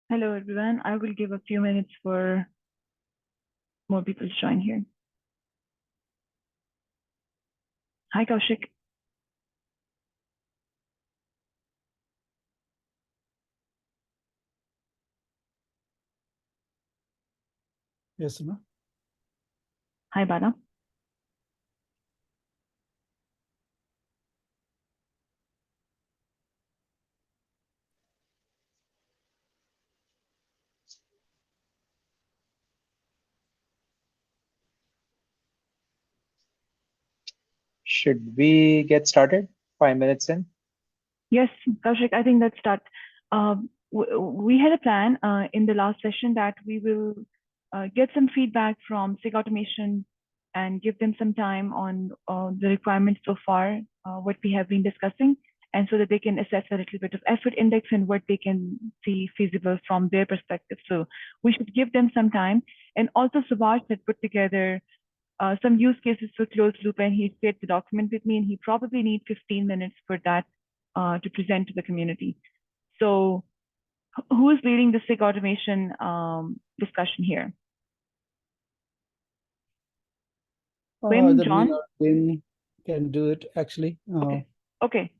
Hello, everyone. I will give a few minutes for more people to join here. Hi, Kaushik. Yes, no? Hi, Bala. Should we get started? 5 minutes in? Yes, Kaushik, I think let's start. We had a plan in the last session that we will get some feedback from SIG automation and give them some time on the requirements so far, what we have been discussing, and so that they can assess a little bit of effort index and what they can see feasible from their perspective. So we should give them some time. And also Subhash had put together some use cases for closed loop, and he shared the document with me, and he probably needs 15 minutes for that to present to the community. So who is leading the SIG automation discussion here? Wim, John? Wim can do it, actually. Okay,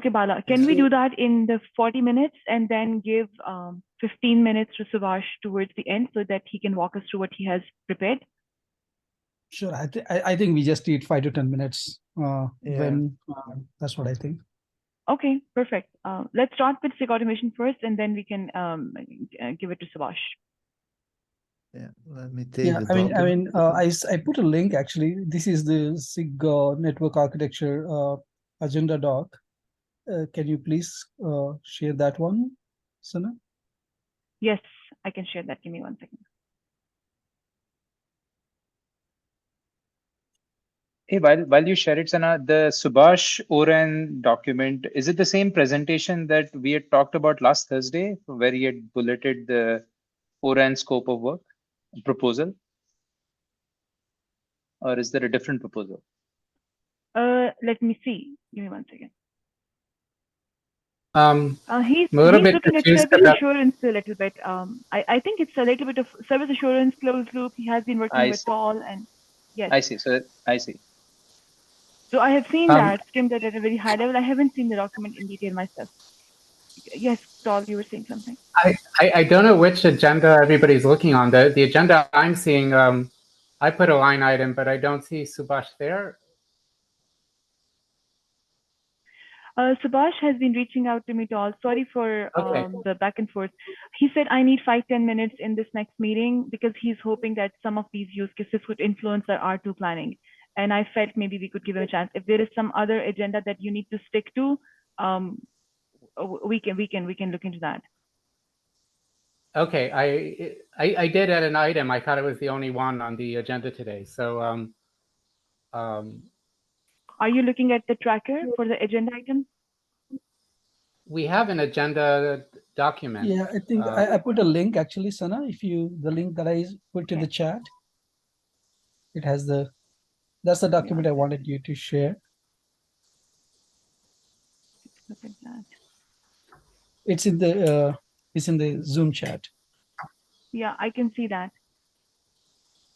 Bala. Can we do that in the 40 minutes and then give 15 minutes to Subhash towards the end so that he can walk us through what he has prepared? Sure. I think we just need 5 to 10 minutes. When that's what I think. Okay, perfect. Let's start with SIG automation first, and then we can give it to Subhash. Yeah, let me take the document. I put a link, actually. This is the SIG network architecture agenda doc. Can you please share that one, Sana? Yes, I can share that. Give me 1 second. Hey, while you share it, Sana, the Subhash Oren document, is it the same presentation that we had talked about last Thursday, where he had bulleted the Oren scope of work proposal? Or is there a different proposal? Let me see. Give me 1 second. He's looking at service assurance a little bit. I think it's a little bit of service assurance, closed loop. He has been working with Tall, and yes. I see. So I see. So I have seen that skimmed at a very high level. I haven't seen the document in detail myself. Yes, Tall, you were saying something. I don't know which agenda everybody's looking on. The agenda I'm seeing, I put a line item, but I don't see Subhash there. Subhash has been reaching out to me, Tall. Sorry for the back and forth. He said I need 5-10 minutes in this next meeting because he's hoping that some of these use cases could influence our R2 planning. And I felt maybe we could give him a chance. If there is some other agenda that you need to stick to, we can look into that. Okay, I did add an item. I thought it was the only one on the agenda today. So are you looking at the tracker for the agenda item? We have an agenda document. Yeah, I think I put a link, actually, Sana. The link that I put in the chat, it has that's the document I wanted you to share. Look at that. It's in the Zoom chat. Yeah, I can see that.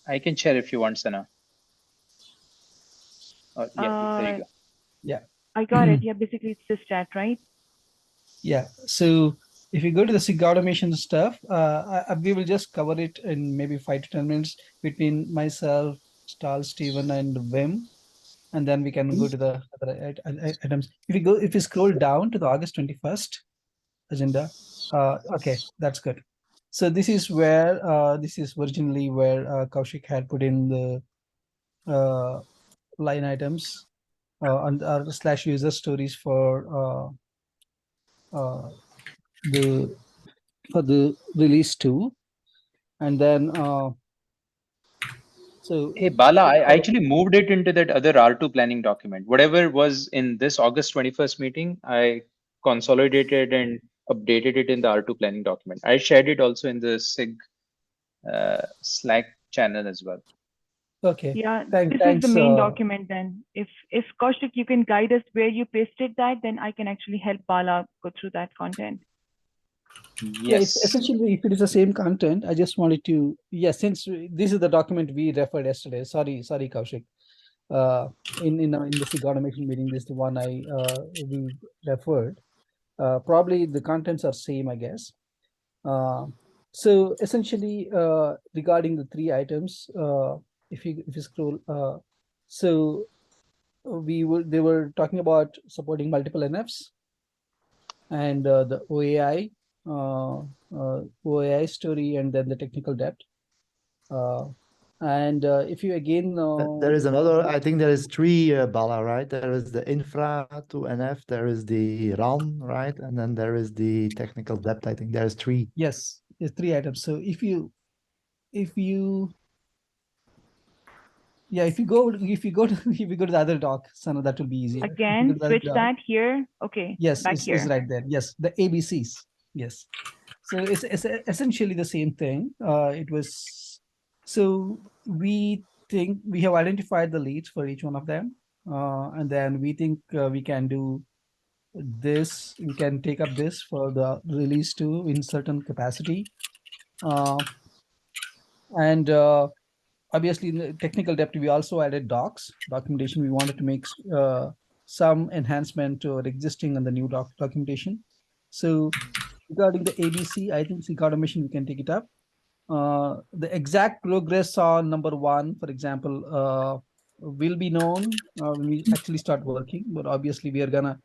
I can share if you want, Sana. Oh, yeah, there you go. Yeah. I got it. Yeah, basically it's this chat, right? Yeah. So if you go to the SIG automation stuff, we will just cover it in maybe 5 to 10 minutes between myself, Stahl, Steven, and Wim. And then we can go to the other items. If you scroll down to the August 21st agenda, okay, that's good. So this is where this is originally where Kaushik had put in the line items on our / user stories for the release 2, and then so hey Bala, I actually moved it into that other R2 planning document. Whatever was in this August 21st meeting, I consolidated and updated it in the R2 planning document. I shared it also in the SIG Slack channel as well. Okay. Yeah, this is the main document then. If Kaushik, you can guide us where you pasted that, then I can actually help Bala go through that content. Yeah, it's Yes. essentially, if it is the same content, I just wanted to, since this is the document we referred yesterday. Sorry, Kaushik. In the SIG automation meeting, this is the one we referred. Probably the contents are same, I guess. So essentially, regarding the three items, if you scroll, so they were talking about supporting multiple NFs and the OAI story, and then the technical debt. And if you again, There is another, I think there is three, Bala, right? There is the infra to NF, there is the run, right? And then there is the technical debt. I think there's three. yes, there's three items. So if you if you go to if you go to the other doc, Sana, that will be easier. If you go Again, to the other switch doc, that here. Okay, yes, back it's here. right there. Yes, the ABCs. Yes. So it's essentially the same thing. It was, so we think we have identified the leads for each one of them. And then we think we can do this, we can take up this for the release too in certain capacity. And obviously in the technical depth, we also added documentation. We wanted to make some enhancement to our existing and the new documentation. So regarding the ABC, I think SIG automation, we can take it up. The exact progress on number one, for example, will be known when we actually start working, but obviously we are gonna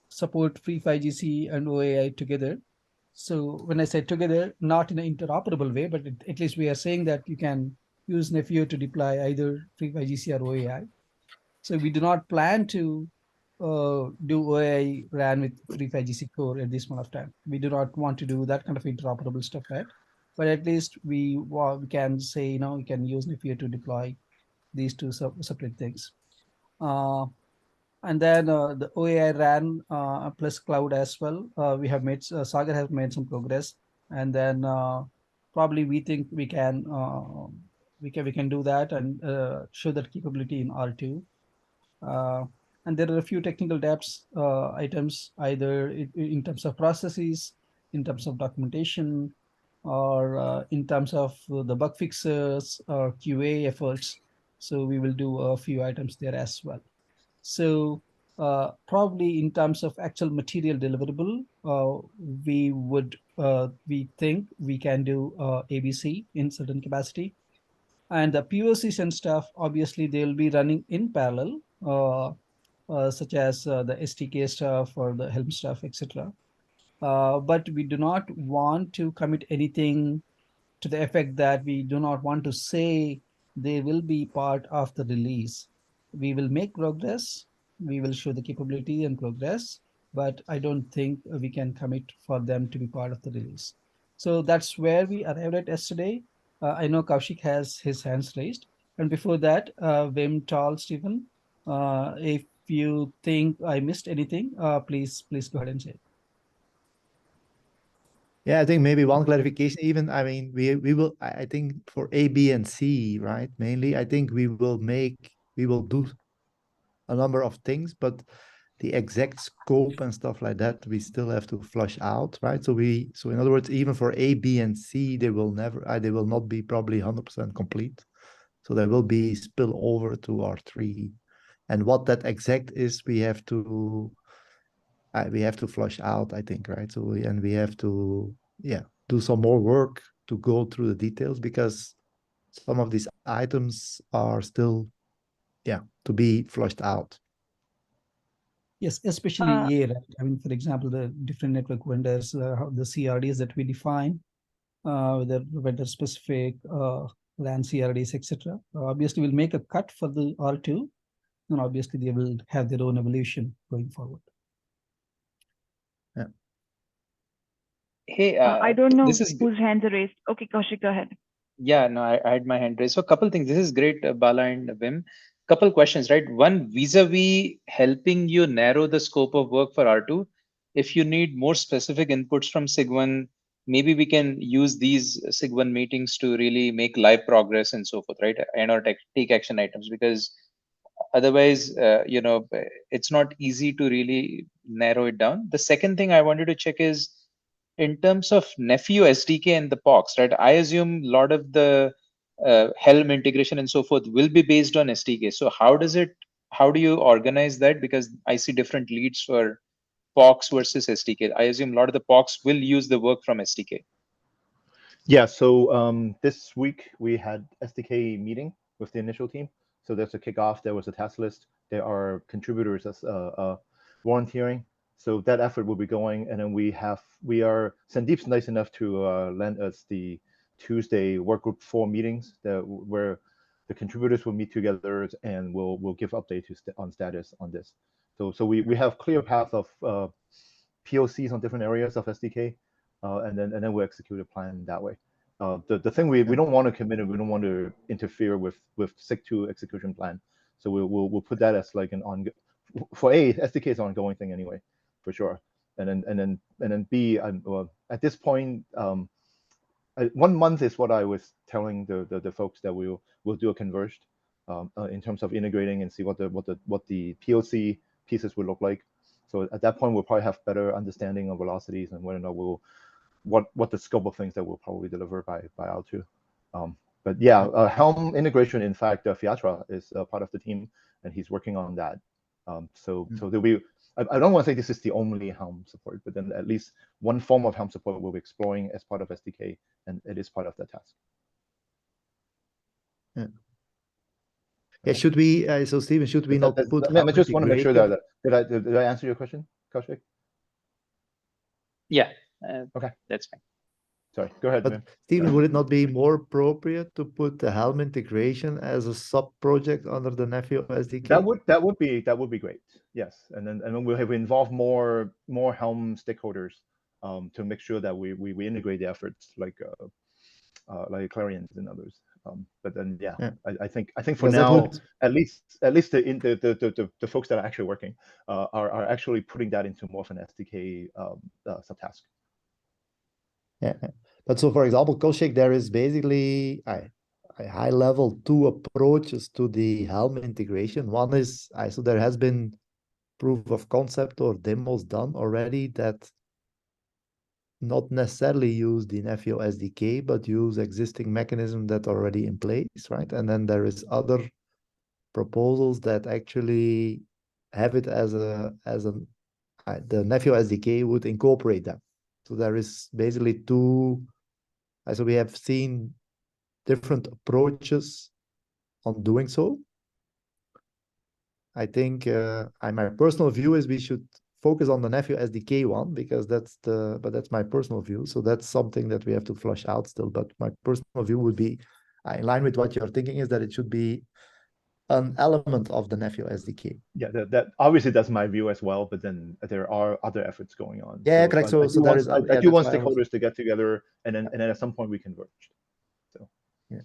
support free 5GC and OAI together. So when I say together, not in an interoperable way, but at least we are saying that you can use Nephew to deploy either free 5GC or OAI. So we do not plan to do OAI ran with free 5GC core at this point of time. We do not want to do that kind of interoperable stuff yet, but at least we can say, we can use Nephew to deploy these two separate things. And then the OAI ran plus cloud as well. We have made, Sagar has made some progress, and then probably we think we can do that and show that capability in R2. And there are a few technical depths items, either in terms of processes, in terms of documentation, or in terms of the bug fixes or QA efforts. So we will do a few items there as well. So probably in terms of actual material deliverable, we think we can do ABC in certain capacity. And the POCs and stuff, obviously they'll be running in parallel, such as the STK stuff or the Helm stuff, etc. But we do not want to commit anything to the effect that we do not want to say they will be part of the release. We will make progress, we will show the capability and progress, but I don't think we can commit for them to be part of the release. So that's where we arrived at yesterday. I know Kaushik has his hands raised. And before that, Wim, Tal, Stephen, if you think I missed anything, please go ahead and say it. Yeah, I think maybe one clarification even, I mean, we will, I think for A, B, and C, right? Mainly, I think we will do a number of things, but the exact scope and stuff like that, we still have to flush out, right? So in other words, even for A, B, and C, they will not be probably 100% complete. So there will be spill over to R3. And what that exact is, we have to flush out, I think, right? So we have to, do some more work to go through the details, because some of these items are still, to be flushed out. Yes, especially right? I mean, for example, the different network vendors, the CRDs that we define, the vendor specific LAN CRDs, etc. Obviously, we'll make a cut for the R2, and obviously they will have their own evolution going forward. Yeah. Hey, I don't know this is whose hands are raised. Okay, Kaushik, go ahead. Yeah, no, I had my hand raised. So a couple things. This is great, Bala and Wim. Couple questions, right? One, vis-a-vis helping you narrow the scope of work for R2. If you need more specific inputs from SIG1, maybe we can use these SIG1 meetings to really make live progress and so forth, right? And or take action items, because otherwise, it's not easy to really narrow it down. The second thing I wanted to check is, in terms of Nephew SDK and the POX, right? I assume a lot of the Helm integration and so forth will be based on SDK. So how do you organize that? Because I see different leads for POX versus SDK. I assume a lot of the POX will use the work from SDK. Yeah, so this week we had SDK meeting with the initial team. So there's a kickoff, there was a task list, there are contributors as volunteering. So that effort will be going, and then Sandeep's nice enough to lend us the Tuesday work group 4 meetings where the contributors will meet together and we'll give updates on status on this. So we have clear path of POCs on different areas of SDK, and then we execute a plan that way. The thing we don't want to commit and we don't want to interfere with SIG2 execution plan. So we'll put that as like an for SDK is an ongoing thing anyway, for sure. And then B, at this point, 1 month is what I was telling the folks that we'll do a converged in terms of integrating and see what the POC pieces would look like. So at that point, we'll probably have better understanding of velocities and whether or not what the scope of things that we'll probably deliver by R2. But yeah, Helm integration, in fact, Fiatra is part of the team and he's working on that. So there'll be, I don't want to say this is the only Helm support, but then at least one form of Helm support we'll be exploring as part of SDK, and it is part of the task. Yeah, should we, so Steven, should we not put I just want to make sure that, integration? did I answer your question, Kaushik? Yeah, okay, that's fine. Sorry, go ahead. But Steven, would it not be more appropriate to put the Helm integration as a sub-project under the Nephew SDK? That would be great. Yes, and then we'll have involved more Helm stakeholders to make sure that we integrate the efforts like Clarions and others. But then yeah. I think for now, at least the folks that are actually working are actually putting that into more of an SDK subtask. Yeah, but so for example, Kaushik, there is basically a high level 2 approaches to the Helm integration. One is so there has been proof of concept or demos done already that not necessarily use the Nephew SDK, but use existing mechanism that are already in place, right? And then there is other proposals that actually have it as the Nephew SDK would incorporate them. So there is basically 2. So we have seen different approaches on doing so. I think my personal view is we should focus on the Nephew SDK one because that's my personal view. So that's something that we have to flush out still. But my personal view would be in line with what you're thinking is that it should be an element of the Nephew SDK. Yeah, that obviously that's my view as well. But then there are other efforts going on. Yeah, correct. So there is. I do want stakeholders to get together, and then at some point we converge. So yeah.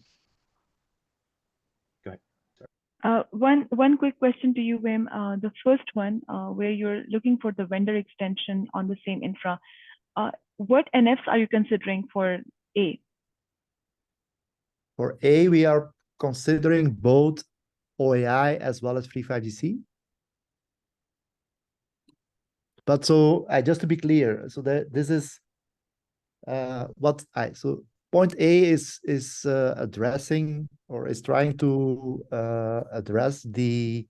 Go ahead. One quick question to you, Wim. The first one, where you're looking for the vendor extension on the same infra. What NFs are you considering for A? For A, we are considering both OAI as well as FreeFiveGC. But so just to be clear, so this is so point A is addressing or is trying to address the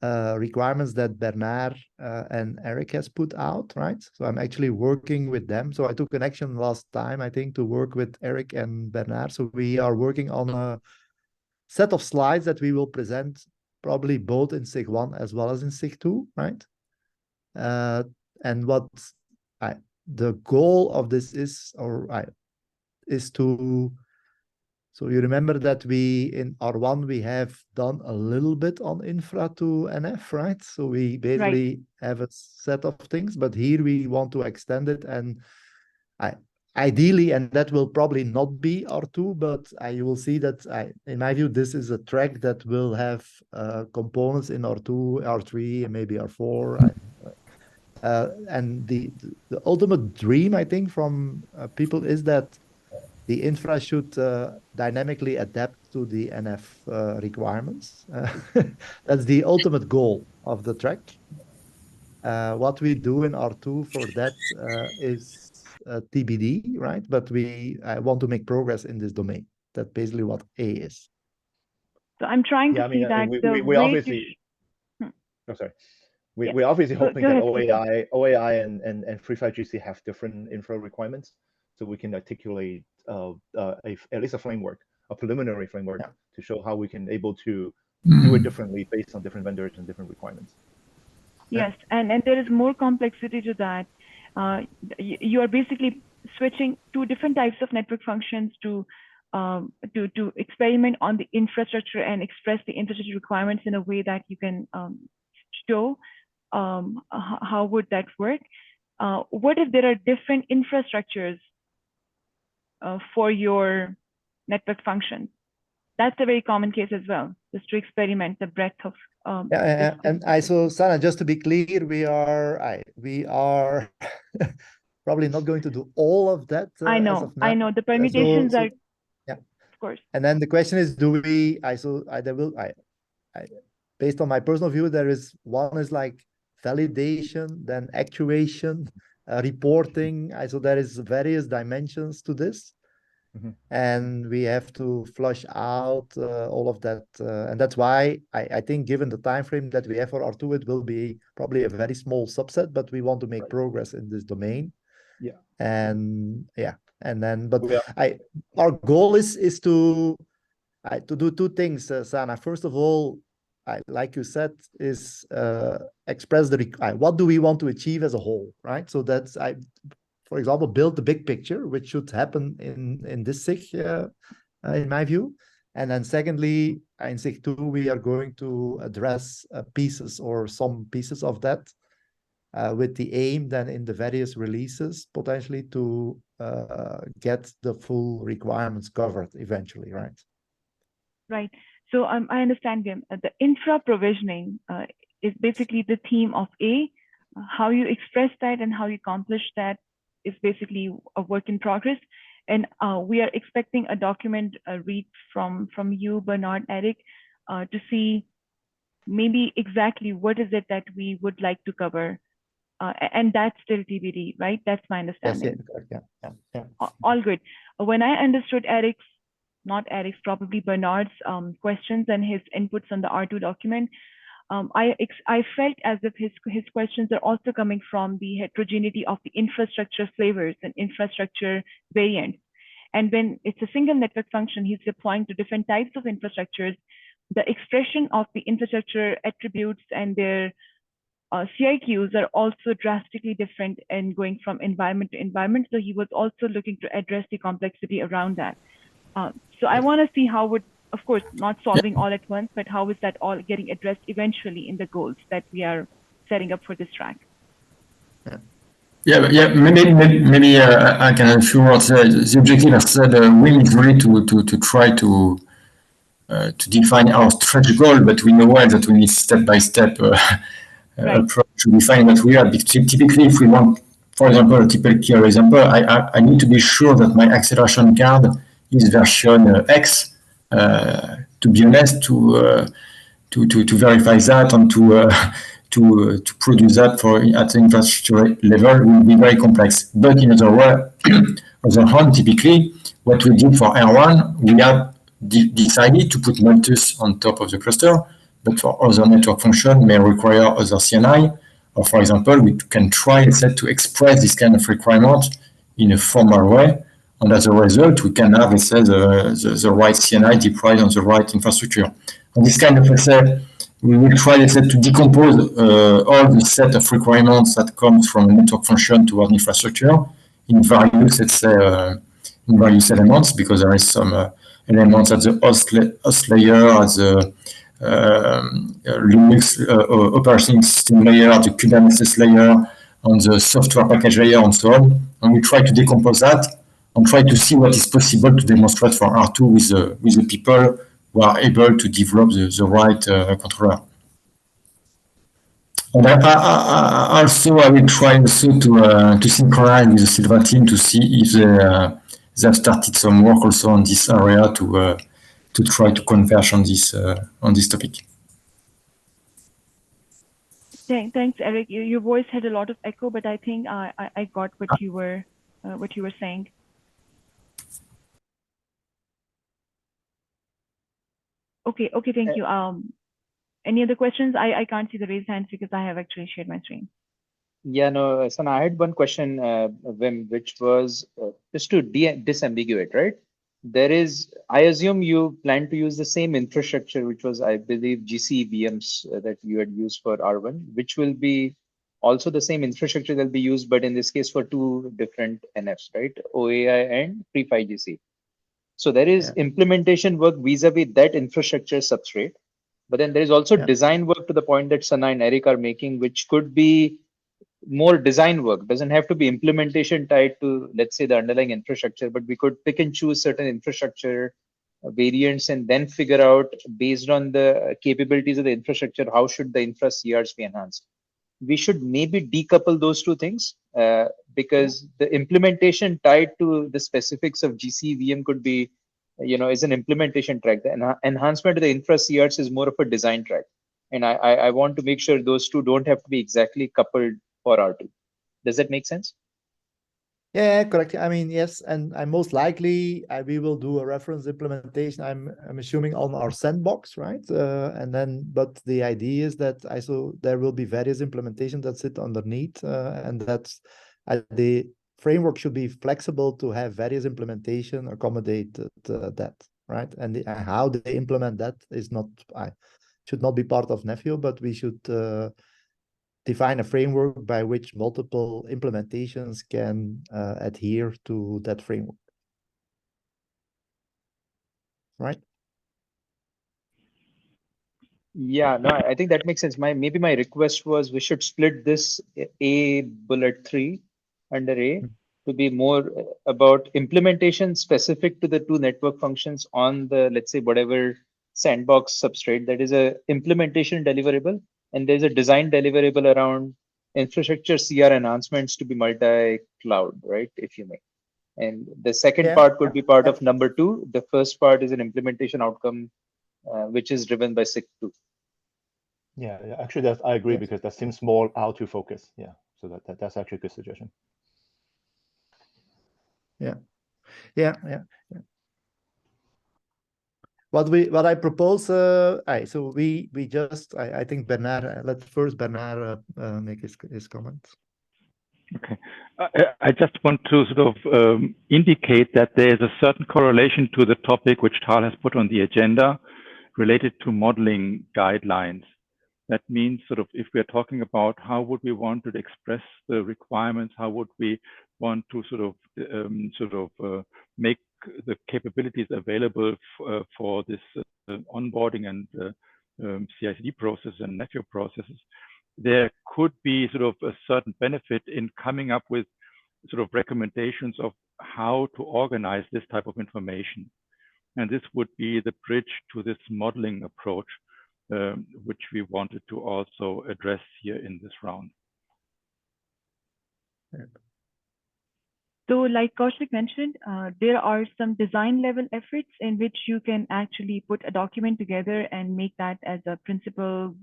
requirements that Bernard and Eric has put out, right? So I'm actually working with them. So I took an action last time, I think, to work with Eric and Bernard. So we are working on a set of slides that we will present probably both in SIG1 as well as in SIG2, right? And what the goal of this is to, so you remember that we in R1 we have done a little bit on infra to NF, right? So we basically have a set of things, but here we want to extend it and ideally, and that will probably not be R2, but you will see that in my view, this is a track that will have components in R2, R3, and maybe R4. And the ultimate dream, I think, from people is that the infra should dynamically adapt to the NF requirements. That's the ultimate goal of the track. What we do in R2 for that is TBD, right? But I want to make progress in this domain. That's basically what A is. So I'm trying to see that the we way obviously. Oh, sorry. We're obviously Go- hoping go that ahead, OAI and FreeFireGC have different infra requirements, so we can articulate at least a framework, a preliminary framework, to show how we can able to do it differently based on different vendors and different requirements. Yes, and there is more complexity to that. You are basically switching two different types of network functions to experiment on the infrastructure and express the infrastructure requirements in a way that you can show how would that work. What if there are different infrastructures for your network functions? That's a very common case as well, just to experiment the breadth of. So Sana, just to be clear, we are probably not going to do all of that. I know the permutations are, yeah, of course. And then the question is, do we? Based on my personal view, one is like validation, then actuation, reporting. So there is various dimensions to this. And we have to flush out all of that, and that's why I think, given the time frame that we have for R2, it will be probably a very small subset, but we want to make progress in this domain. And then, but our goal is to do two things, Sana. First of all, like you said, is express what do we want to achieve as a whole, right? So that's for example, build the big picture, which should happen in this SIG, in my view. And then secondly, in SIG 2, we are going to address pieces or some pieces of that with the aim then in the various releases, potentially to get the full requirements covered eventually, right? Right. So I understand, Wim. The infra provisioning is basically the theme of A. How you express that and how you accomplish that is basically a work in progress. And we are expecting a document read from you, Bernard, Eric, to see maybe exactly what is it that we would like to cover. And that's still TBD, right? That's my understanding. Yes, yeah. All good. When I understood probably Bernard's questions and his inputs on the R2 document, I felt as if his questions are also coming from the heterogeneity of the infrastructure flavors and infrastructure variants. And when it's a single network function, he's deploying to different types of infrastructures. The expression of the infrastructure attributes and their CIQs are also drastically different and going from environment to environment. So he was also looking to address the complexity around that. So I want to see how would, of course, not solving all at once, but how is that all getting addressed eventually in the goals that we are setting up for this track? Maybe I can assure the objective, as said, Wim, is really to try to define our stretch goal, but we know well that we need step-by-step approach to define what we are. Typically, if we want, for example, a typical example, I need to be sure that my acceleration card is version X. To be honest, to verify that and to produce that at the infrastructure level will be very complex. But in other hand, typically, what we did for R1, we have decided to put Malthus on top of the cluster, but for other network function may require other CNI. Or for example, we can try to express this kind of requirement in a formal way. And as a result, we can have, let's say, the right CNI deployed on the right infrastructure. And this kind of, let's say, we will try, let's say, to decompose all the set of requirements that comes from a network function toward infrastructure in various, let's say, in various elements, because there is some elements at the host layer, at the Linux operating system layer, the Kubernetes layer, on the software package layer, and so on. And we try to decompose that and try to see what is possible to demonstrate for R2 with the people who are able to develop the right controller. And I will try also to synchronize with the Silva team to see if they have started some work also on this area to try to converge on this topic. Thanks, Eric. Your voice had a lot of echo, but I think I got what you were what you were saying. Okay, thank you. Any other questions? I can't see the raised hands because I have actually shared my screen. Yeah, no, Sana, I had one question, Wim, which was just to disambiguate, right? There is, I assume you plan to use the same infrastructure, which was, I believe, GC VMs that you had used for R1, which will be also the same infrastructure that will be used, but in this case for two different NFs, right? OAI and pre-5GC. So there is implementation work vis-a-vis that infrastructure substrate. But then there is also design work to the point that Sana and Eric are making, which could be more design work. Doesn't have to be implementation tied to, let's say, the underlying infrastructure, but we could pick and choose certain infrastructure variants and then figure out, based on the capabilities of the infrastructure, how should the infra CRs be enhanced. We should maybe decouple those two things because the implementation tied to the specifics of GC VM could be, is an implementation track. The enhancement of the infra CRs is more of a design track. And I want to make sure those two don't have to be exactly coupled for R2. Does that make sense? Yeah, correct. I mean, yes, and most likely we will do a reference implementation. I'm assuming on our sandbox, right? And then, but the idea is that there will be various implementations that sit underneath, and that's the framework should be flexible to have various implementation accommodate that, right? And how they implement that is not should not be part of Nephew, but we should define a framework by which multiple implementations can adhere to that framework. Right? Yeah, no, I think that makes sense. Maybe my request was we should split this A bullet 3 under A to be more about implementation specific to the two network functions on the, let's say, whatever sandbox substrate. That is a implementation deliverable, and there's a design deliverable around infrastructure CR enhancements to be multi-cloud, right? If you may. And the second part could be part of number 2. The first part is an implementation outcome, which is driven by SIG 2. Yeah, actually, I agree because that seems more R2 focus. Yeah, so that's actually a good suggestion. Yeah. What I propose, so we just I think Bernard. Let first Bernard make his comments. Okay, I just want to sort of indicate that there is a certain correlation to the topic which Tal has put on the agenda related to modeling guidelines. That means sort of if we're talking about how would we want to express the requirements, how would we want to sort of make the capabilities available for this onboarding and CI/CD process and network processes, there could be sort of a certain benefit in coming up with sort of recommendations of how to organize this type of information. And this would be the bridge to this modeling approach, which we wanted to also address here in this round. So like Kaushik mentioned, there are some design level efforts in which you can actually put a document together and make that as a principal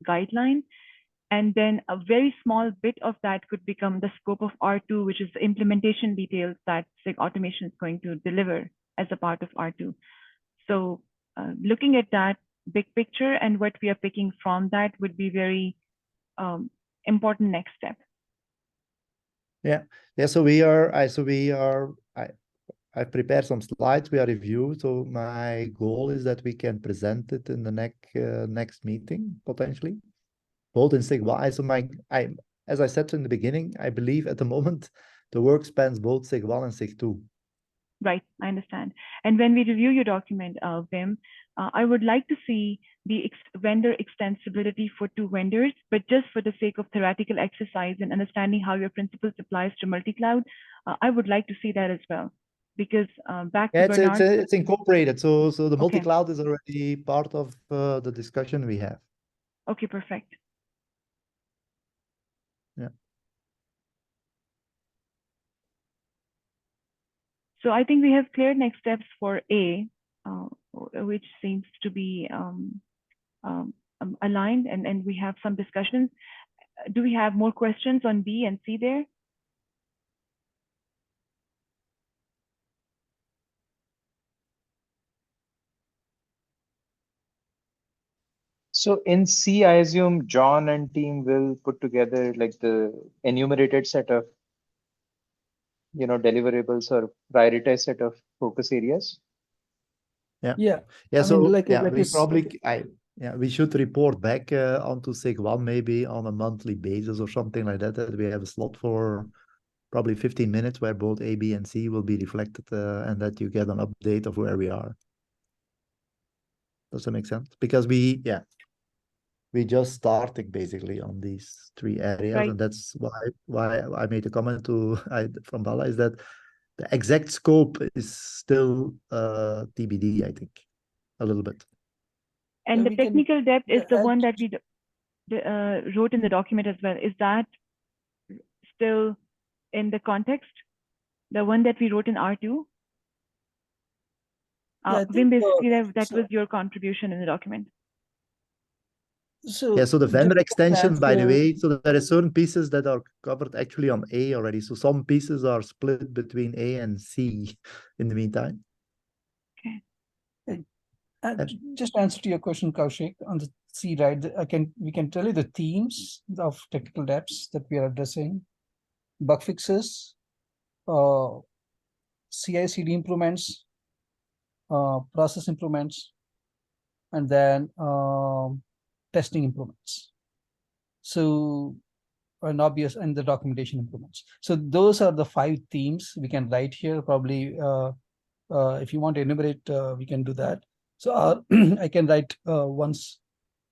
guideline. And then a very small bit of that could become the scope of R2, which is the implementation details that SIG automation is going to deliver as a part of R2. So looking at that big picture and what we are picking from that would be very important next step. Yeah. So I prepared some slides. We are reviewed. So my goal is that we can present it in the next meeting potentially, both in SIG1. So as I said in the beginning, I believe at the moment the work spans both SIG1 and SIG2. Right, I understand. And when we review your document, Wim, I would like to see the vendor extensibility for 2 vendors, but just for the sake of theoretical exercise and understanding how your principles applies to multi-cloud, I would like to see that as well. Because back to Bernard, it's incorporated. So the multi-cloud is already part of the discussion we have. Okay, perfect. Yeah. So I think we have clear next steps for A, which seems to be aligned, and we have some discussions. Do we have more questions on B and C there? So in C, I assume John and team will put together like the enumerated set of, deliverables or prioritized set of focus areas. Yeah. Yeah. I So mean, like we you probably we should report back onto SIG1 maybe on a monthly basis or something like that. That we have a slot for probably 15 minutes where both A, B, and C will be reflected, and that you get an update of where we are. Does that make sense? Because we just starting basically on these three areas, Right. and that's why I made a comment from Bala is that the exact scope is still TBD, I think, a little bit. And the we can- technical depth is the add- one that we wrote in the document as well. Is that still in the context? The one that we wrote in R2? Yeah, I Wim, think, basically that so- was your contribution in the document. So Yeah, so the vendor just extension, by the answer- way, so there are certain pieces that are covered actually on A already. So some pieces are split between A and C in the meantime. Just answer to your question, Kaushik, on the C, right? We can tell you the themes of technical depths that we are addressing: bug fixes, CI/CD improvements, process improvements, and then testing improvements. So, and the documentation improvements. So those are the 5 themes we can write here. Probably, if you want to enumerate, we can do that. So I can write once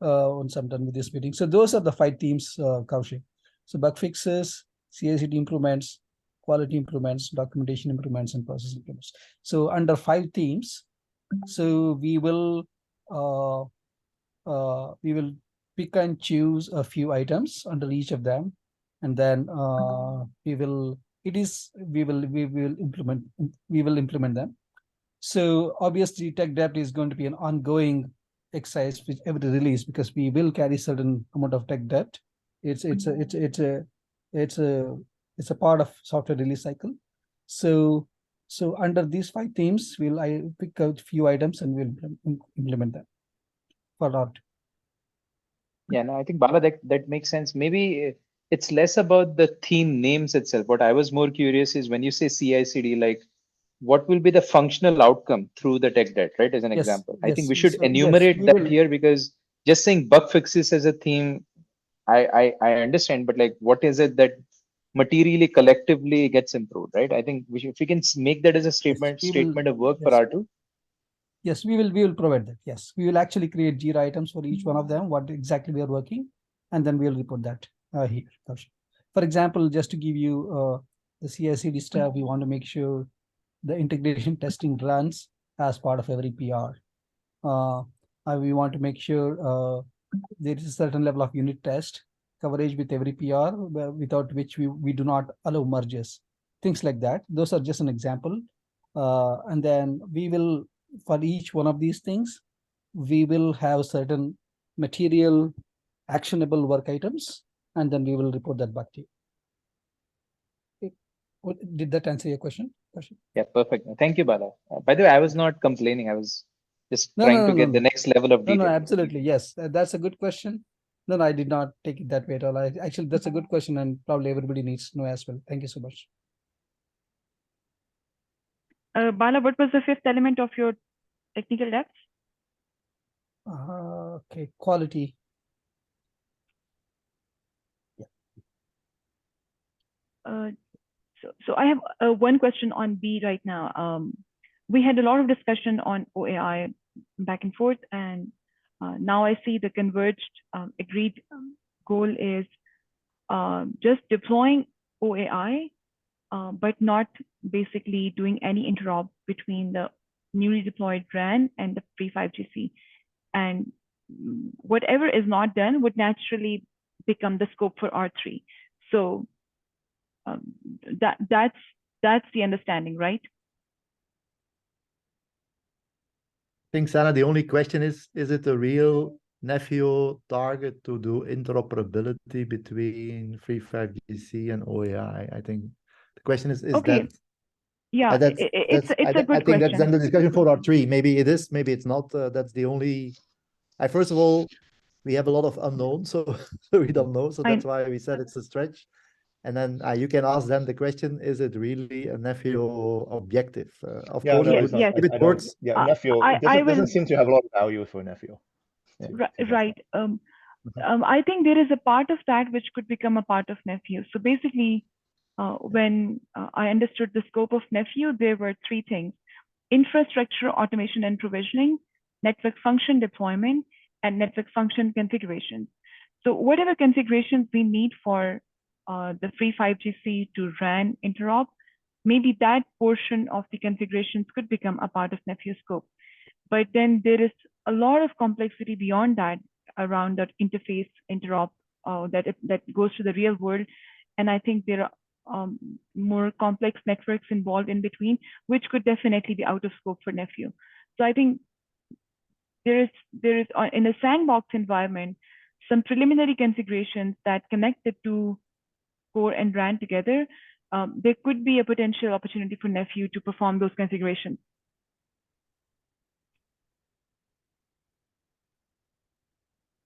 I'm done with this meeting. So those are the 5 themes, Kaushik. So bug fixes, CI/CD improvements, quality improvements, documentation improvements, and process improvements. So under 5 themes, so we will pick and choose a few items under each of them, and then we will implement them. So obviously, tech debt is going to be an ongoing exercise with every release, because we will carry certain amount of tech debt. It's a part of software release cycle. So under these 5 themes, I pick out few items and we'll implement them for art. Yeah, no, I think Bala, that makes sense. Maybe it's less about the theme names itself. What I was more curious is when you say CI/CD, like what will be the functional outcome through the tech debt, right? As an Yes, example, I think we yes, should so yes, enumerate we that will. here, because just saying bug fixes as a theme, I understand, but like what is it that materially collectively gets improved, right? I think if we can make that as a statement we will- statement of work for yes. R2. Yes, we will provide that. Yes, we will actually create Jira items for each one of them, what exactly we are working, and then we'll report that here. For example, just to give you the CI/CD stuff, we want to make sure the integration testing runs as part of every PR. We want to make sure there is a certain level of unit test coverage with every PR, without which we do not allow merges, things like that. Those are just an example. And then we will, for each one of these things, we will have certain material actionable work items, and then we will report that back to you. Did that answer your question? Yeah, perfect. Thank you, Bala. By the way, I was not complaining. I was just trying to get the next level of detail. No, absolutely. Yes, that's a good question. No, I did not take it that way at all. Actually, that's a good question, and probably everybody needs to know as well. Thank you so much. Bala, what was the 5th element of your technical depth? Okay, quality. So I have one question on B right now. We had a lot of discussion on OAI back and forth, and now I see the converged agreed goal is just deploying OAI, but not basically doing any interop between the newly deployed RAN and the pre-5GC. And whatever is not done would naturally become the scope for R3. So that's the understanding, right? I think, Sana, the only question is it a real Nephew target to do interoperability between Free 5GC and OAI? I think the question is okay. that. Yeah, it's a good I think question. that's then the discussion for R3. Maybe it is, maybe it's not. That's the only. First of all, we have a lot of unknowns, so so we don't know. So I- that's why we said it's a stretch. And then you can ask them the question: is it really a nephew objective? Of Yeah, course, no, it it's would, not. Yes. if it I don't. works. Yeah, I- nephew. It I will- doesn't seem to have a lot of value for nephew. Yeah, so that's Right. fine. I think there is a part of that which could become a part of nephew. So basically, when I understood the scope of nephew, there were three things: infrastructure automation and provisioning, network function deployment, and network function configurations. So whatever configurations we need for the free 5GC to RAN interop, maybe that portion of the configurations could become a part of nephew scope. But then there is a lot of complexity beyond that around that interface interop that goes to the real world. And I think there are more complex networks involved in between, which could definitely be out of scope for nephew. So I think there is in a sandbox environment, some preliminary configurations that connect the two core and RAN together. There could be a potential opportunity for nephew to perform those configurations.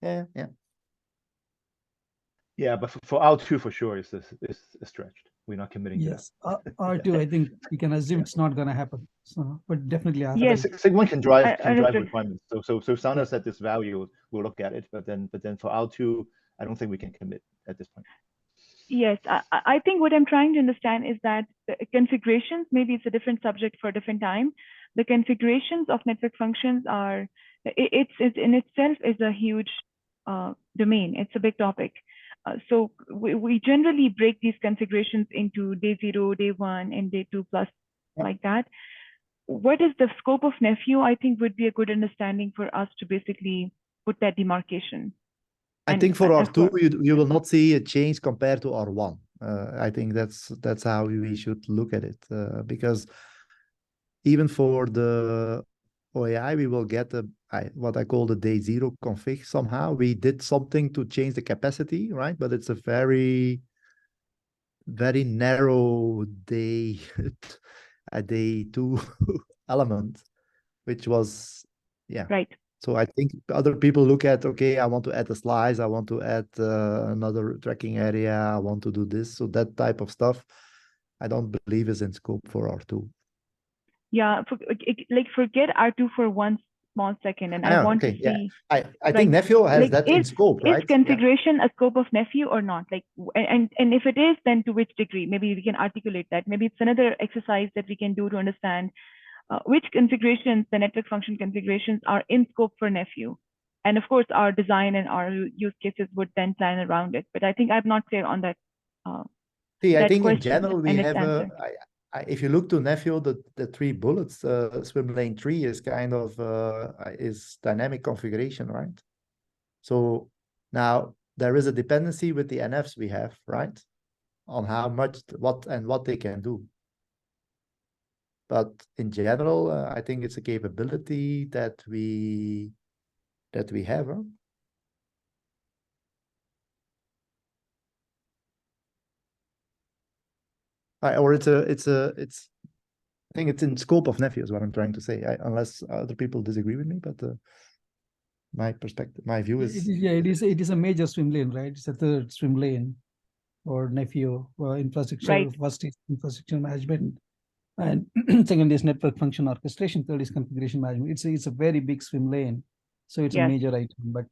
Yeah, yeah. Yeah, but for R2 for sure is stretched. We're not committing Yes, R2, I think we can assume it's not going to happen. So, but definitely to that. Yes. But SIG1 can drive Understood. requirements. So Sanders at this value, we'll look at it. But then for R2, I don't think we can commit at this point. Yes, I think what I'm trying to understand is that the configurations, maybe it's a different subject for a different time. The configurations of network functions are, it's in itself is a huge domain. It's a big topic. So we generally break these configurations into day 0, day 1, and day 2 plus like that. What is the scope of nephew? I think would be a good understanding for us to basically put that demarcation. I think for R2, you will not see a change compared to R1. I think that's how we should look at it, because even for the OAI, we will get what I call the day 0 config somehow. We did something to change the capacity, right? But it's a very, very narrow day, a day 2 element, which was, yeah. Right. So I think other people look at, okay, I want to add a slice, I want to add another tracking area, I want to do this. So that type of stuff, I don't believe is in scope for R2. Yeah, forget R2 for 1 small second, and I want to see. Yeah. I think nephew has that in scope, right? Is configuration a scope of nephew or not? Like, and if it is, then to which degree? Maybe we can articulate that. Maybe it's another exercise that we can do to understand which configurations, the network function configurations, are in scope for nephew. And of course, our design and our use cases would then plan around it. But I think I'm not clear on that. I think in general we have if you look to nephew, the 3 bullets, swim lane 3 is kind of is dynamic configuration, right? So now there is a dependency with the NFs we have, right, on how much what they can do. But in general, I think it's a capability that we have. Huh? Or it's I think it's in scope of nephew is what I'm trying to say. Unless other people disagree with me, but my perspective, my view is it is a major swim lane, right? It's a third swim lane or nephew infrastructure. Right. First is infrastructure management, and second is network function orchestration. Third is configuration management. It's a very big swim lane, so it's a major item. But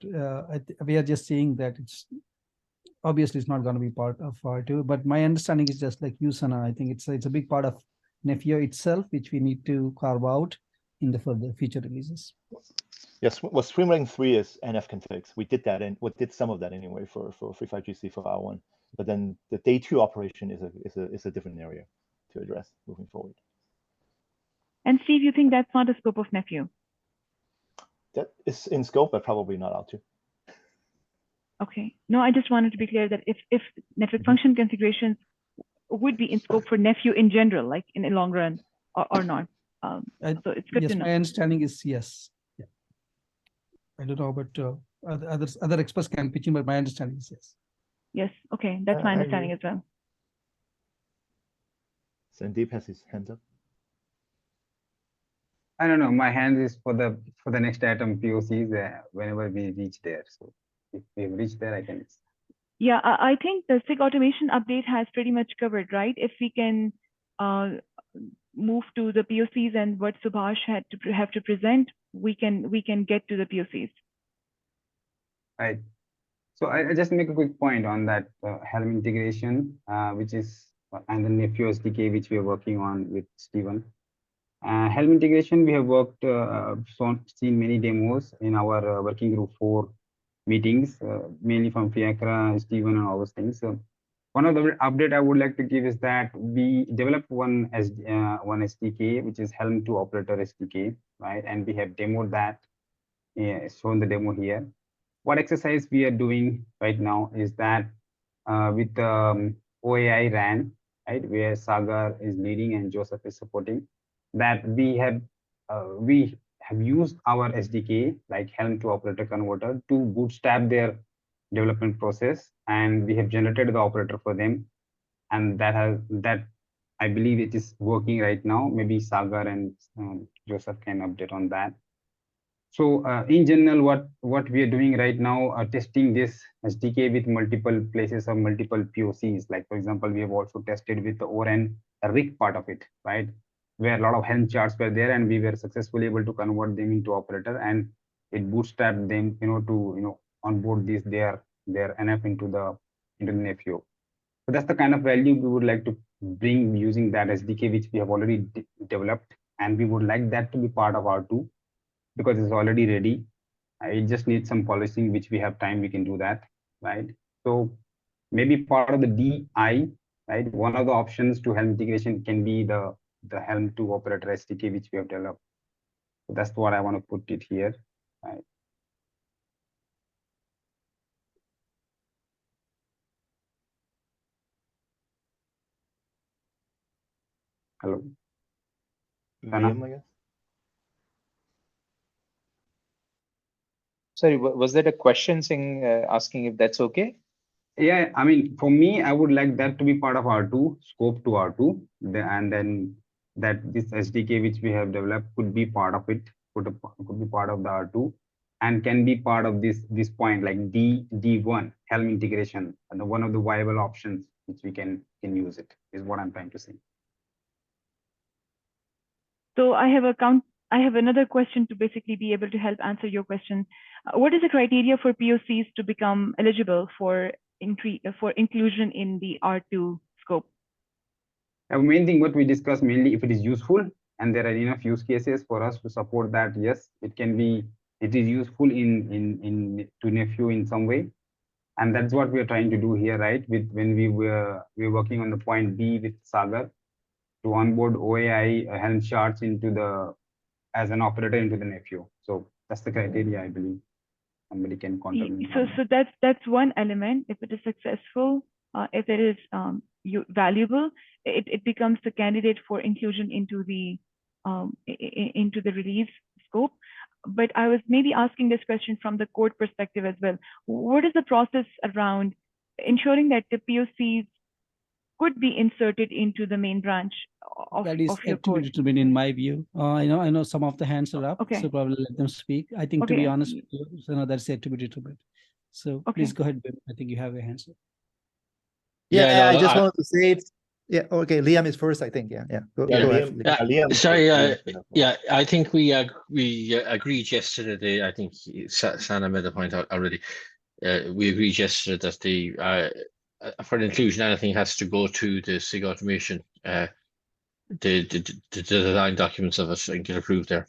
we are just saying that it's obviously it's not going to be part of R2. But my understanding is just like you, Sana. I think it's a big part of nephew itself, which we need to carve out in the further future releases. Yes, well, swim lane 3 is NF configs. We did that, and we did some of that anyway for free 5GC for R1. But then the day 2 operation is a different area to address moving forward. And Steve, you think that's not a scope of nephew? That is in scope, but probably not R2. Okay. No, I just wanted to be clear that if network function configurations would be in scope for nephew in general, like in the long run, or not. So it's good to know. My understanding is yes. Yeah. I don't know, but other experts can pitch in, but my understanding is yes. Yes. Okay, that's my understanding as well. Sandeep has his hand up. I don't know. My hand is for the next atom POCs whenever we reach there. So if we've reached there, I can. Yeah, I think the SIG automation update has pretty much covered, right? If we can move to the POCs and what Subhash have to present, we can get to the POCs. Right. So I just make a quick point on that Helm integration, which is and the Nephew SDK, which we are working on with Stephen. Helm integration, we have worked, seen many demos in our working group 4 meetings, mainly from Fiacra, Stephen, and all those things. So one of the update I would like to give is that we developed one SDK, which is Helm to Operator SDK, right? And we have demoed that, shown the demo here. What exercise we are doing right now is that with OAI RAN, right, where Sagar is leading and Joseph is supporting, that we have used our SDK like Helm to Operator Converter to bootstrap their development process, and we have generated the operator for them, and that I believe it is working right now. Maybe Sagar and Joseph can update on that. So in general, what we are doing right now, testing this SDK with multiple places or multiple POCs. Like for example, we have also tested with the ORAN rig part of it, right? Where a lot of Helm charts were there, and we were successfully able to convert them into operator, and it bootstrapped them, to onboard their NF into the Nephew. So that's the kind of value we would like to bring using that SDK, which we have already developed, and we would like that to be part of R2. Because it's already ready. It just needs some polishing, which we have time, we can do that, right? So maybe part of the DI, right? One of the options to Helm integration can be the Helm to Operator SDK, which we have developed. So that's what I want to put it here, right? Hello. Liam, I guess. Sorry, was that a question saying, asking if that's okay? Yeah, I mean, for me, I would like that to be part of R2, scope to R2, and then that this SDK which we have developed could be part of it, could be part of the R2, and can be part of this point like D1 Helm integration, and one of the viable options which we can use it is what I'm trying to say. So I have another question to basically be able to help answer your question. What is the criteria for POCs to become eligible for inclusion in the R2 scope? The main thing what we discuss mainly, if it is useful and there are enough use cases for us to support that, yes, it is useful to Nephew in some way. And that's what we are trying to do here, right? When we're working on the point B with Sagar to onboard OAI Helm charts as an operator into the Nephew. So that's the criteria, I believe. Somebody can contribute. So that's one element. If it is successful, if it is valuable, it becomes the candidate for inclusion into the release scope. But I was maybe asking this question from the code perspective as well. What is the process around ensuring that the POCs could be inserted into the main branch of your code? In my view, I know some of the hands are up, okay. So probably let them speak. I think to be honest, that's yet to be determined. So please go ahead, Ben. I think you have your hands up. Yeah, I just wanted to say it's okay. Liam is first, I think. Go ahead. Liam, yeah. I think we agreed yesterday. I think Sana made the point already. We agreed yesterday that the for inclusion, anything has to go to the SIG automation, the design documents of it, and get approved there.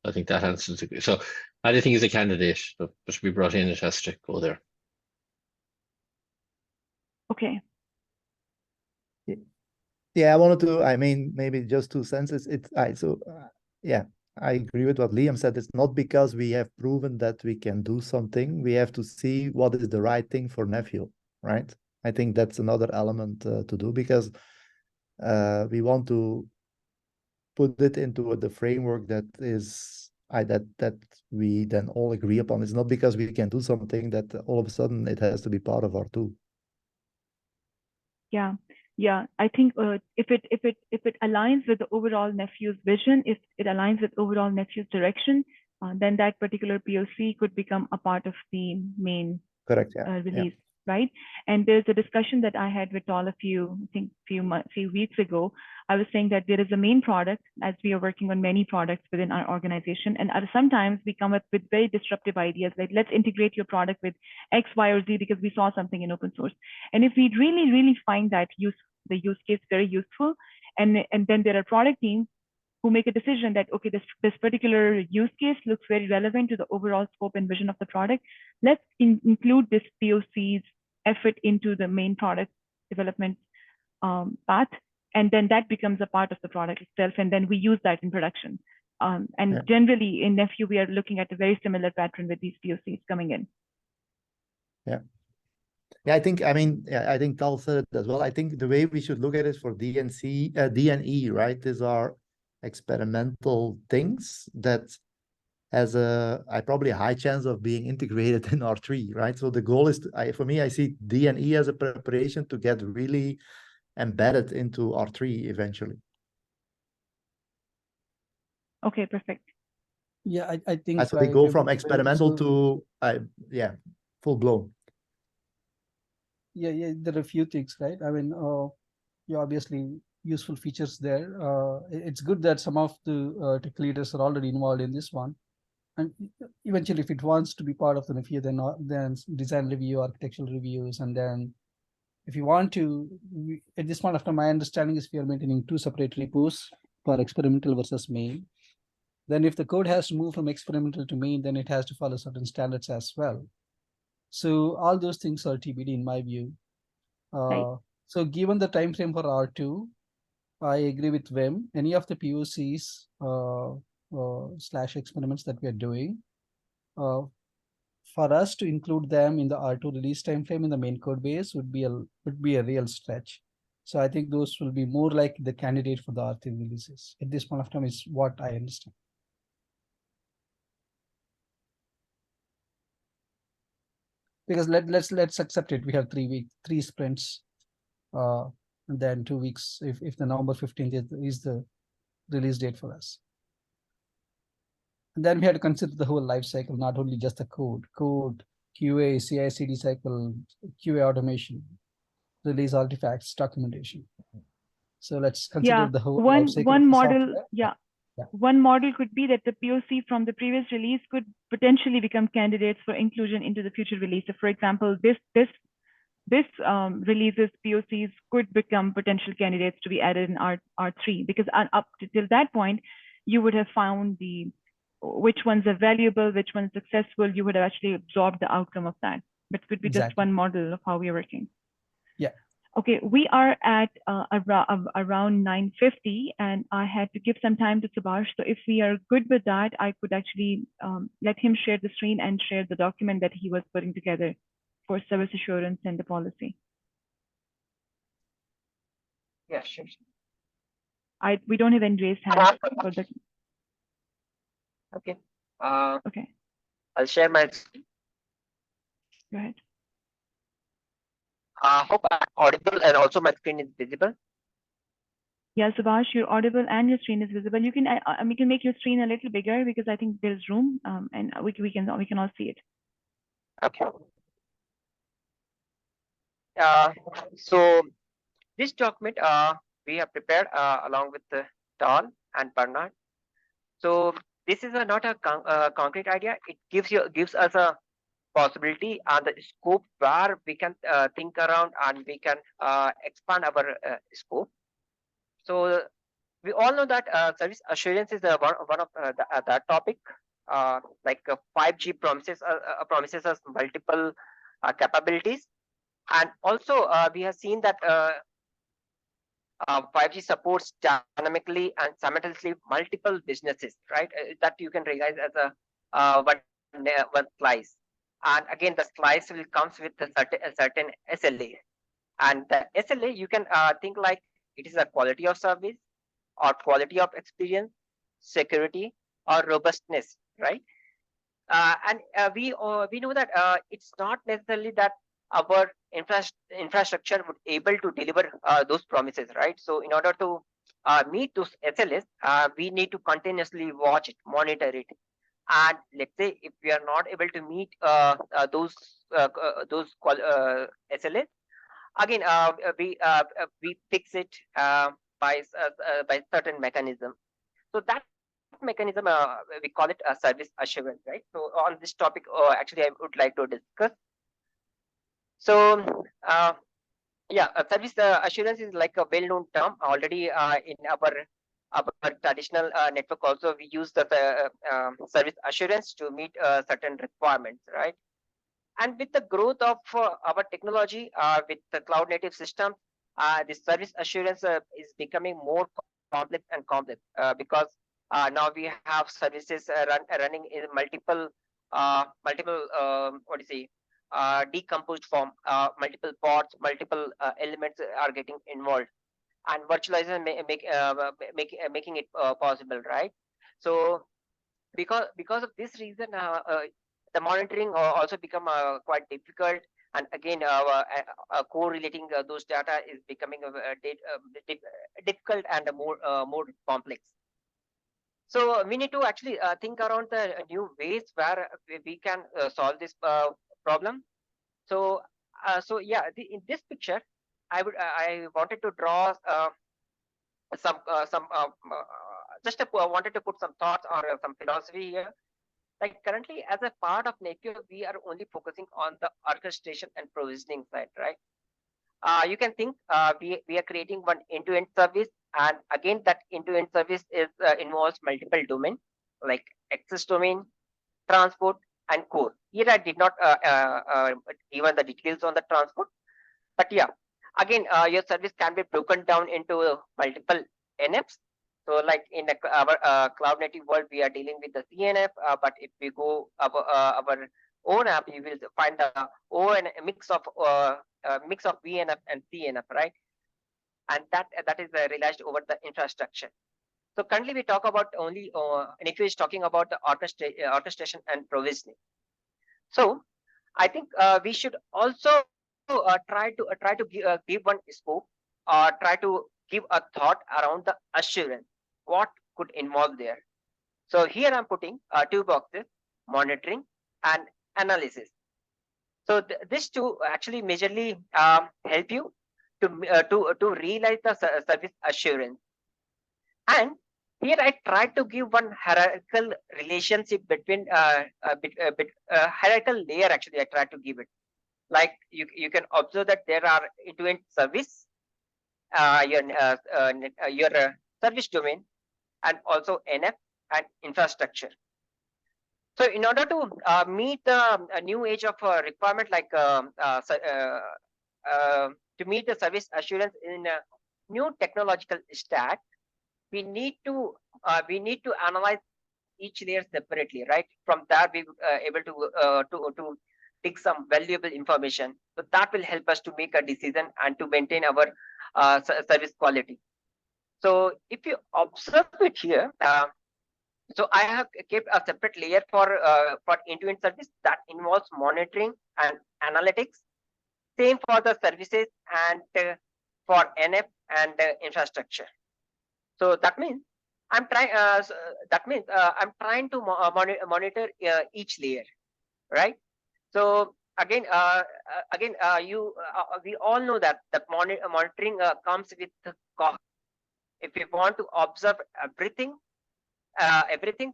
I think that answers it. So anything is a candidate that should be brought in, it has to go there. Okay. Yeah, I wanted to, maybe just 2 sentences. I agree with what Liam said. It's not because we have proven that we can do something. We have to see what is the right thing for Nephew, right? I think that's another element to do, because we want to put it into the framework that is that we then all agree upon. It's not because we can do something that all of a sudden it has to be part of R2. Yeah. I think if it aligns with the overall Nephew's vision, if it aligns with overall Nephew's direction, then that particular POC could become a part of the main Correct. Yeah. release, right? And there's a discussion that I had with all of you, I think few weeks ago. I was saying that there is a main product, as we are working on many products within our organization, and sometimes we come up with very disruptive ideas, like let's integrate your product with X, Y, or Z because we saw something in open source. And if we really find that the use case very useful, and then there are product teams who make a decision that, okay, this particular use case looks very relevant to the overall scope and vision of the product. Let's include this POC's effort into the main product development path. And then that becomes a part of the product itself. And then we use that in production. Generally in Nephew, we are looking at a very similar pattern with these POCs coming in. Yeah, I think Tal said it as well. I think the way we should look at it for DNE, right? These are experimental things that has probably a high chance of being integrated in R3, right? So the goal is, for me, I see DNE as a preparation to get really embedded into R3 eventually. Okay, perfect. Yeah, I think so we go from experimental to full blown. Yeah, there are a few things, right? I mean, obviously useful features there. It's good that some of the tech leaders are already involved in this one. And eventually, if it wants to be part of the Nephew, then design review, architectural reviews, and then if you want to, at this point of time, my understanding is we are maintaining 2 separate repos for experimental versus main. Then if the code has to move from experimental to main, then it has to follow certain standards as well. So all those things are TBD in my view. Right. So given the time frame for R2, I agree with Wim. Any of the POCs / experiments that we are doing, for us to include them in the R2 release timeframe in the main code base would be a real stretch. So I think those will be more like the candidate for the R3 releases. At this point of time is what I understand. Because let's accept it. We have 3 sprints, and then 2 weeks if the November 15th is the release date for us. And then we had to consider the whole life cycle, not only just the code, QA, CI/CD cycle, QA automation, release artifacts, documentation. So let's consider the whole life cycle. One model, one model could be that the POC from the previous release could potentially become candidates for inclusion into the future release. So for example, this releases POCs could become potential candidates to be added in R3, because up till that point, you would have found which ones are valuable, which ones successful. You would have actually absorbed the outcome of that. But it could be just one model of how we are working. Yeah. Okay, we are at around 9:50, and I had to give some time to Subhash. So if we are good with that, I could actually let him share the screen and share the document that he was putting together for service assurance and the policy. Yeah, sure. We don't have any raised hands for the. Okay. Okay. I'll share my screen. Go ahead. Hope I'm audible and also my screen is visible. Yeah, Subhash, you're audible and your screen is visible. You can we can make your screen a little bigger because I think there's room, and we can all see it. Okay. So this document we have prepared along with Tal and Bernard. So this is not a concrete idea. It gives us a possibility and the scope where we can think around and we can expand our scope. So we all know that service assurance is one of that topic. Like 5G promises us multiple capabilities, and also we have seen that 5G supports dynamically and simultaneously multiple businesses, right? That you can realize as a one slice. And again, the slice will comes with a certain SLA. And the SLA, you can think like it is a quality of service or quality of experience, security, or robustness, right? And we know that it's not necessarily that our infrastructure would able to deliver those promises, right? So in order to meet those SLAs, we need to continuously watch it, monitor it, And let's say if we are not able to meet those SLAs, again we fix it by certain mechanism. So that mechanism we call it a service assurance, right? So on this topic, actually I would like to discuss. So yeah, service assurance is like a well-known term already in our traditional network. Also, we use the service assurance to meet certain requirements, right? And with the growth of our technology, with the cloud native systems, the service assurance is becoming more complex and complex because now we have services running in multiple what do you say, decomposed form. Multiple pods, multiple elements are getting involved, and virtualization making it possible, right? So because of this reason, the monitoring also become quite difficult, and again correlating those data is becoming difficult and more complex. So we need to actually think around the new ways where we can solve this problem. So yeah, in this picture I wanted to draw some wanted to put some thoughts or some philosophy here. Like currently, as a part of Napier, we are only focusing on the orchestration and provisioning side, right? You can think we are creating one end-to-end service, and again, that end-to-end service is involves multiple domains like access domain, transport, and core. Here, I did not given the details on the transport, but yeah, again, your service can be broken down into multiple NFs. So like in our cloud native world, we are dealing with the CNF, but if we go our own app, you will find the ON mix of VNF and CNF, right? And that is realized over the infrastructure. So currently we talk about only, Nikhil is talking about the orchestration and provisioning. So I think we should also try to give one scope, or try to give a thought around the assurance. What could involve there? So here I'm putting two boxes: monitoring and analysis. So these two actually majorly help you to realize the service assurance. And here I try to give one hierarchical relationship between hierarchical layer. Actually, I try to give it. Like you can observe that there are end-to-end service, your service domain, and also NF and infrastructure. So in order to meet the new age of requirement, like to meet the service assurance in a new technological stack, we need to analyze each layer separately, right? From there, we able to take some valuable information. So that will help us to make a decision and to maintain our service quality. So if you observe it here, so I have kept a separate layer for end-to-end service that involves monitoring and analytics. Same for the services and for NF and infrastructure. So that means I'm trying. I'm trying to monitor each layer, right? So again, we all know that monitoring comes with the cost. If we want to observe everything,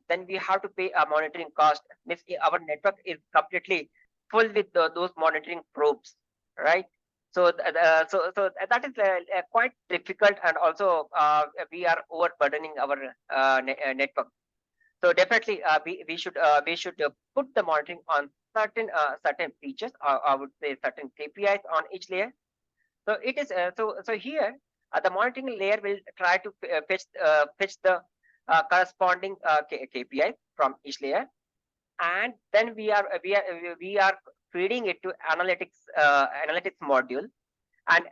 then we have to pay a monitoring cost. Means our network is completely full with those monitoring probes, right? So that is quite difficult, and also we are overburdening our network. So definitely we should put the monitoring on certain features, or I would say certain KPIs on each layer. So it is so here the monitoring layer will try to fetch the corresponding KPI from each layer, and then we are feeding it to analytics module, and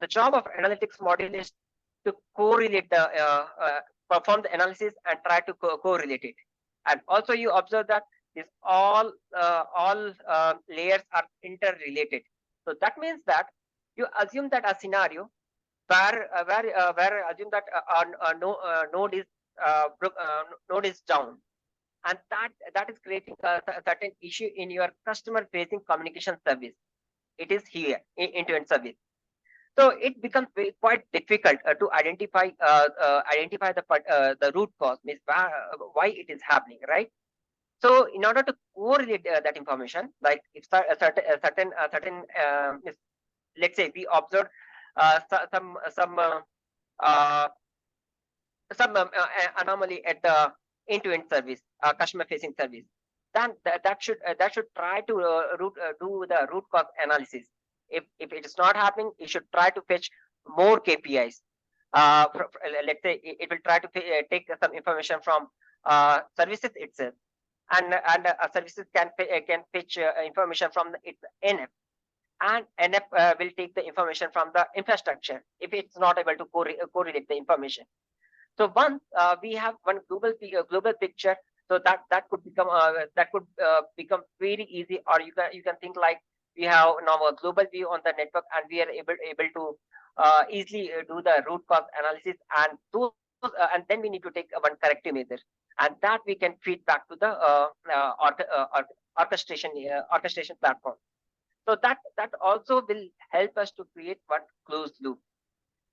the job of analytics module is to correlate the perform the analysis and try to correlate it. And also you observe that this all layers are interrelated. So that means that you assume that a scenario where assume that node is down, and that is creating a certain issue in your customer facing communication service. It is here in end-to-end service. So it becomes quite difficult to identify the root cause, means why it is happening, right? So in order to correlate that information, like if let's say we observe uh, some anomaly at the end-to-end service, customer-facing service, then that should try to do the root cause analysis. If it is not happening, it should try to fetch more KPIs. Let's say it will try to take some information from services itself, and services can fetch information from its NF, and NF will take the information from the infrastructure if it's not able to correlate the information. So once we have one global picture, so that could become very easy, or you can think like we have now a global view on the network, and we are able to easily do the root cause analysis, and and then we need to take one corrective measure, and that we can feed back to the orchestration platform. So that also will help us to create one closed loop.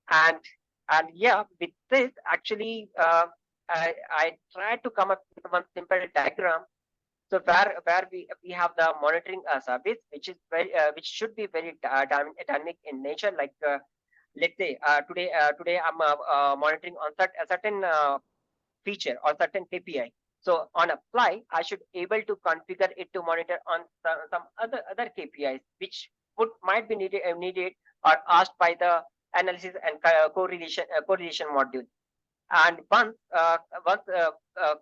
And yeah, with this actually I tried to come up with one simple diagram. So where we have the monitoring service, which is which should be very dynamic in nature. Like let's say today I'm monitoring on a certain feature or certain KPI. So on a fly, I should able to configure it to monitor on some other KPIs, which might be needed or asked by the analysis and correlation module. And once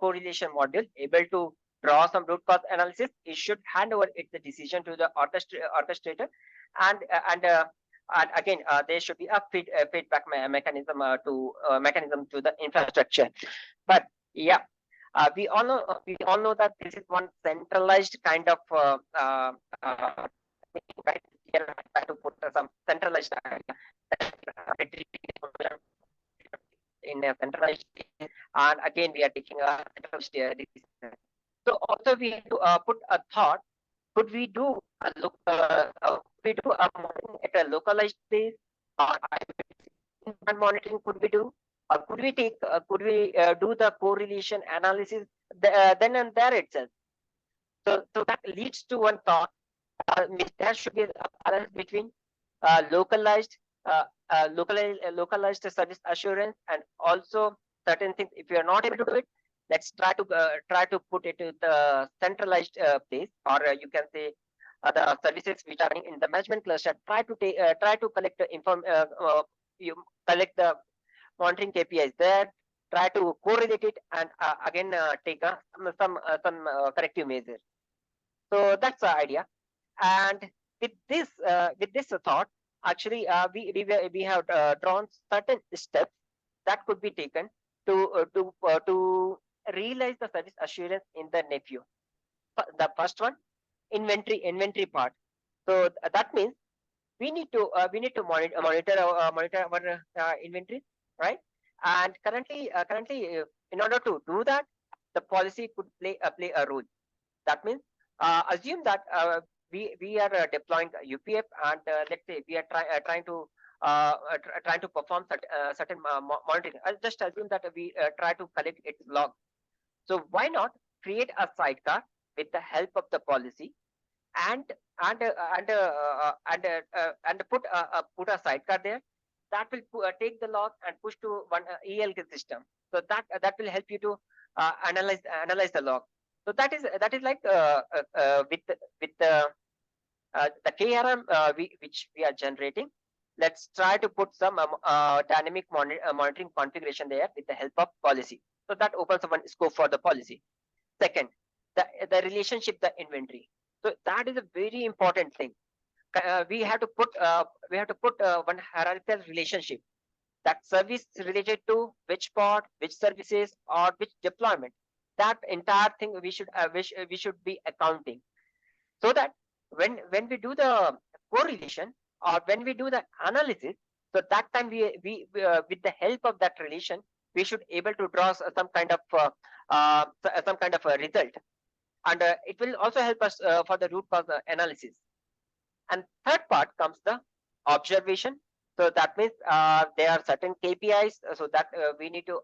correlation module able to draw some root cause analysis, it should hand over the decision to the orchestrator, and again there should be a feedback mechanism to the infrastructure. But yeah, we all know that this is one centralized kind of right here. I try to put some centralized in a centralized, and again we are taking a centralized decision. So also we have to put a thought: could we do a monitoring at a localized place, or monitoring could we do, or could we do the correlation analysis then and there itself? So that leads to one thought: there should be a balance between localized service assurance, and also certain things. If you are not able to do it, let's try to put it to the centralized place, or you can say the services which are in the management cluster. Try to collect the you collect the monitoring KPIs there. Try to correlate it, and again take some corrective measures. So that's the idea. And with this thought, actually we have drawn certain steps that could be taken to realize the service assurance in the nephew. The first one, inventory part. So that means we need to monitor our inventory, right? And currently in order to do that, the policy could play a role. That means assume that we are deploying UPF, and let's say we are trying to perform certain monitoring. I'll just assume that we try to collect its log. So why not create a sidecar with the help of the policy, and put a sidecar there that will take the log and push to one ELK system. So that will help you to analyze the log. So that is like with the KRM which we are generating. Let's try to put some dynamic monitoring configuration there with the help of policy. So that opens one scope for the policy. Second, the relationship, the inventory. So that is a very important thing. We have to put one hierarchical relationship. That service related to which pod, which services, or which deployment. That entire thing we should be accounting, so that when we do the correlation, or when we do the analysis, so that time we with the help of that relation, we should able to draw some kind of a result, and it will also help us for the root cause analysis. And third part comes the observation. So that means there are certain KPIs, so that we need to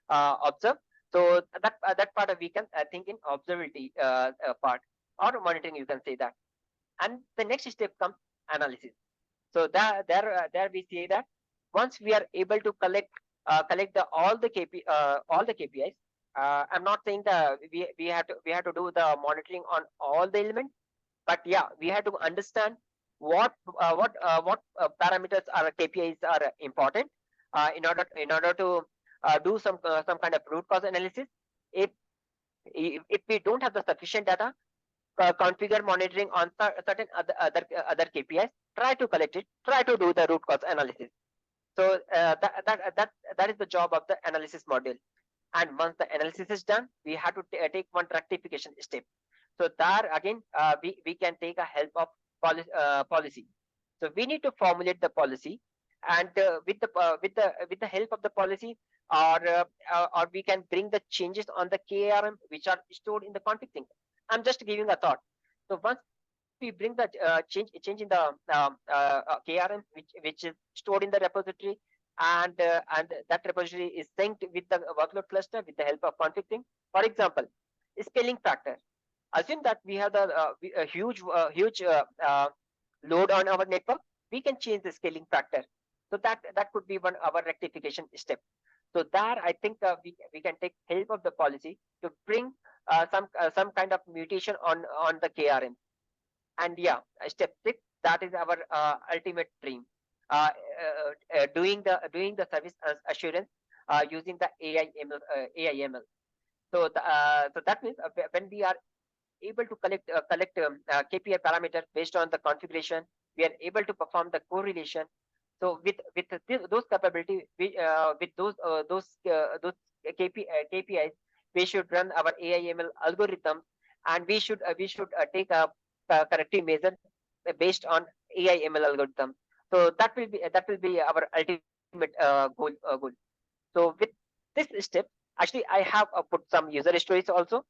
observe. So that part we can think in observability part or monitoring, you can say that. And the next step comes analysis. So there we say that once we are able to collect all the KPIs. I'm not saying that we have to do the monitoring on all the elements, but yeah, we have to understand what parameters are KPIs are important in order to do some kind of root cause analysis. If we don't have the sufficient data, configure monitoring on certain other KPIs. Try to collect it. Try to do the root cause analysis. So that is the job of the analysis module. And once the analysis is done, we have to take one rectification step. So there again, we can take a help of policy. So we need to formulate the policy, and with the help of the policy, or we can bring the changes on the KRM which are stored in the config sync. I'm just giving a thought. So once we bring the change in the KRM which is stored in the repository, and that repository is synced with the workload cluster with the help of config sync. For example, scaling factor. Assume that we have a huge load on our network. We can change the scaling factor. So that could be one our rectification step. So there, I think we can take help of the policy to bring some kind of mutation on the KRM. And yeah, step 6, that is our ultimate dream. Doing the service assurance using the AI/ML. So that means when we are able to collect KPI parameters based on the configuration, we are able to perform the correlation. So with those capability, with those KPIs, we should run our AI/ML algorithm, and we should take a corrective measure based on AI/ML algorithm. So that will be our ultimate goal. So with this step, actually, I have put some user stories also.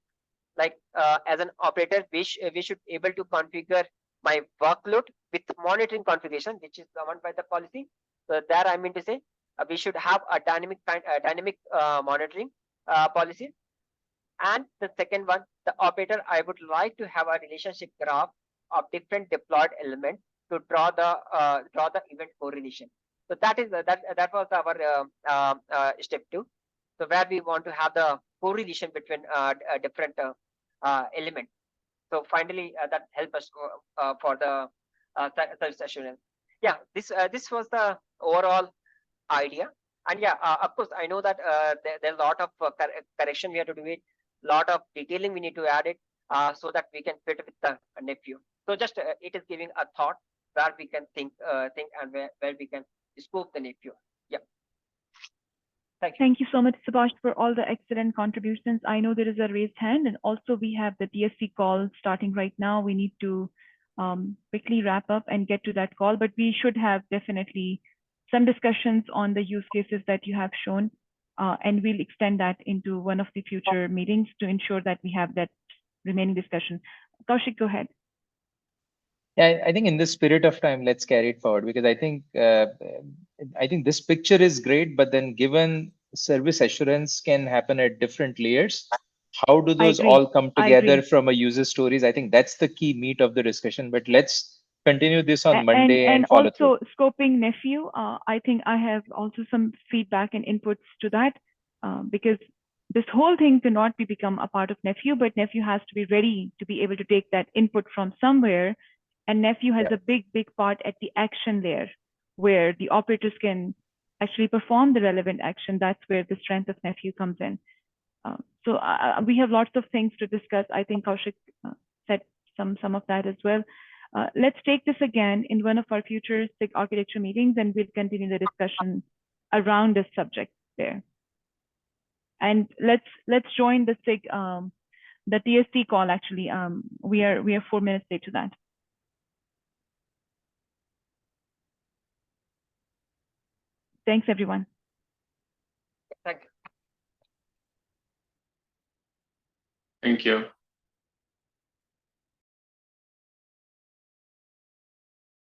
Like as an operator, we should able to configure my workload with monitoring configuration, which is governed by the policy. So there I mean to say we should have a dynamic monitoring policy. And the second one, the operator, I would like to have a relationship graph of different deployed elements to draw the event correlation. So that was our step 2. So where we want to have the correlation between different elements. So finally, that help us for the service assurance. Yeah, this was the overall idea. And yeah, of course, I know that there's a lot of correction we have to do it, lot of detailing we need to add it, so that we can fit with the nephew. So just it is giving a thought where we can think and where we can scope the nephew. Yeah. Thank you so much, Subhash, for all the excellent contributions. I know there is a raised hand, and also we have the DSC call starting right now. We need to quickly wrap up and get to that call, but we should have definitely some discussions on the use cases that you have shown, and we'll extend that into one of the future meetings to ensure that we have that remaining discussion. Kaushik, go ahead. Yeah, I think in the spirit of time, let's carry it forward, because I think this picture is great, but then given service assurance can happen at different layers, how do those all come together from a user stories? I think that's the key meat of the discussion. But let's continue this on Monday and follow through. Also scoping nephew, I think I have also some feedback and inputs to that, because this whole thing cannot become a part of nephew, but nephew has to be ready to be able to take that input from somewhere. And nephew has a big part at the action layer, where the operators can actually perform the relevant action. That's where the strength of nephew comes in. So we have lots of things to discuss. I think Kaushik said some of that as well. Let's take this again in one of our future SIG architecture meetings, and we'll continue the discussion around this subject there. And let's join the SIG, the TSC call. Actually, we are 4 minutes late to that. Thanks, everyone. Thank you. Thank you.